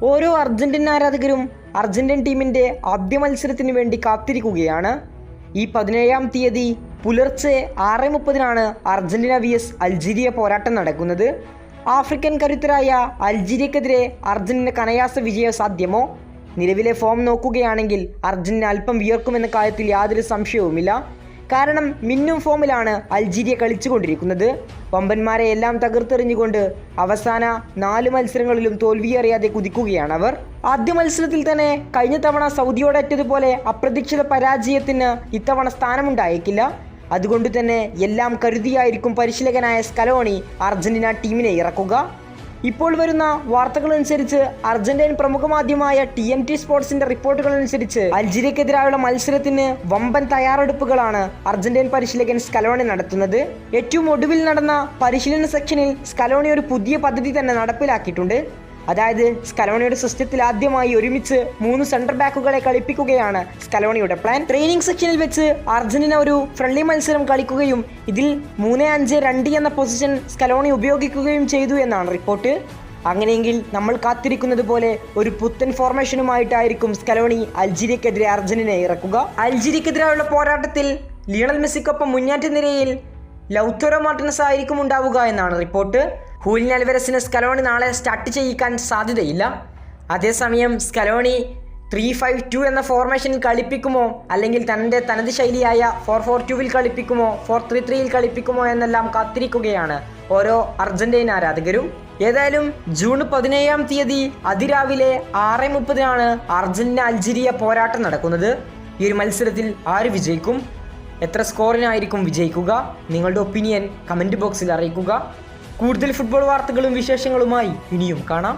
ഓരോ അർജന്റീന ആരാധകരും അർജന്റീൻ ടീമിൻ്റെ ആദ്യ മത്സരത്തിന് വേണ്ടി കാത്തിരിക്കുകയാണ്. ഈ 17-ാം തീയതി പുലർച്ചെ 6:30-നാണ് അർജന്റീന vs അൾജീരിയ പോരാട്ടം നടക്കുന്നത്. ആഫ്രിക്കൻ കരുത്തരായ അൾജീരിയക്കെതിരെ അർജന്റീന അനായാസ വിജയം സാധ്യമോ? നിലവിലെ ഫോം നോക്കുകയാണെങ്കിൽ അർജന്റീന അല്പം വിയർക്കുമെന്ന കാര്യത്തിൽ യാതൊരു സംശയവുമില്ല. കാരണം മിന്നും ഫോമിലാണ് അൾജീരിയ കളിച്ചുകൊണ്ടിരിക്കുന്നത്. വമ്പന്മാരെ എല്ലാം തകർത്തെറിഞ്ഞുകൊണ്ട് അവസാന 4 മത്സരങ്ങളിലും തോൽവിയറിയാതെ കുതിക്കുകയാണ് അവർ. ആദ്യ മത്സരത്തിൽ തന്നെ കഴിഞ്ഞ തവണ സൗദിയോടേറ്റതുപോലെ അപ്രതീക്ഷിത പരാജയത്തിന് ഇത്തവണ സ്ഥാനമുണ്ടായേക്കില്ല. അതുകൊണ്ട് തന്നെ എല്ലാം കരുതിയായിരിക്കും പരിശീലകനായ സ്കലോണി അർജന്റീന ടീമിനെ ഇറക്കുക. ഇപ്പോൾ വരുന്ന വാർത്തകളനുസരിച്ച് അർജന്റീൻ പ്രമുഖ മാധ്യമമായ TMT സ്പോർട്സിന്റെ റിപ്പോർട്ടുകളനുസരിച്ച് അൾജീരിയക്കെതിരായുള്ള മത്സരത്തിന് വമ്പൻ തയ്യാറെടുപ്പുകളാണ് അർജന്റീൻ പരിശീലകൻ സ്കലോണി നടത്തുന്നത്. ഏറ്റവും ഒടുവിൽ നടന്ന പരിശീലന സെക്ഷനിൽ സ്കലോണി ഒരു പുതിയ പദ്ധതി തന്നെ നടപ്പിലാക്കിയിട്ടുണ്ട്. അതായത് സ്കലോണിയുടെ സിസ്റ്റത്തിൽ ആദ്യമായി ഒരുമിച്ച് 3 സെന്റർ ബാക്കുകളെ കളിപ്പിക്കുകയാണ് സ്കലോണിയുടെ പ്ലാൻ. ട്രെയിനിങ് സെക്ഷനിൽ വെച്ച് അർജന്റീന ഒരു ഫ്രണ്ട്ലി മത്സരം കളിക്കുകയും ഇതിൽ 3-5-2 എന്ന പൊസിഷൻ സ്കലോണി ഉപയോഗിക്കുകയും ചെയ്തു എന്നാണ് റിപ്പോർട്ട്. അങ്ങനെയെങ്കിൽ നമ്മൾ കാത്തിരിക്കുന്നത് പോലെ ഒരു പുത്തൻ ഫോർമേഷനുമായിട്ടായിരിക്കും സ്കലോണി അൾജീരിയക്കെതിരെ അർജന്റീനയെ ഇറക്കുക. അൾജീരിയക്കെതിരെയുള്ള പോരാട്ടത്തിൽ ലിയണൽ മെസ്സിക്കൊപ്പം മുന്നേറ്റ നിരയിൽ ലൗതാരോ മാർട്ടിനസ് ആയിരിക്കും ഉണ്ടാവുക എന്നാണ് റിപ്പോർട്ട്. ഹൂലിയൻ അൽവാരസിനെ സ്കലോണി നാളെ സ്റ്റാർട്ട് ചെയ്യിക്കാൻ സാധ്യതയില്ല. അതേസമയം സ്കലോണി 3-5-2 എന്ന ഫോർമേഷനിൽ കളിപ്പിക്കുമോ, അല്ലെങ്കിൽ തനത് ശൈലിയായ 4-4-2-വിൽ കളിപ്പിക്കുമോ, 4-3-3-യിൽ കളിപ്പിക്കുമോ എന്നെല്ലാം കാത്തിരിക്കുകയാണ് ഓരോ അർജന്റീന ആരാധകരും. ഏതായാലും ജൂൺ 17-ാം തീയതി അതിരാവിലെ 6:30-നാണ് അർജന്റീന അൾജീരിയ പോരാട്ടം നടക്കുന്നത്. ഈ ഒരു മത്സരത്തിൽ ആര് വിജയിക്കും, എത്ര സ്കോറിനായിരിക്കും വിജയിക്കുക? നിങ്ങളുടെ ഒപ്പീനിയൻ കമൻറ്റ് ബോക്സിൽ അറിയിക്കുക. കൂടുതൽ ഫുട്ബോൾ വാർത്തകളും വിശേഷങ്ങളുമായി ഇനിയും കാണാം.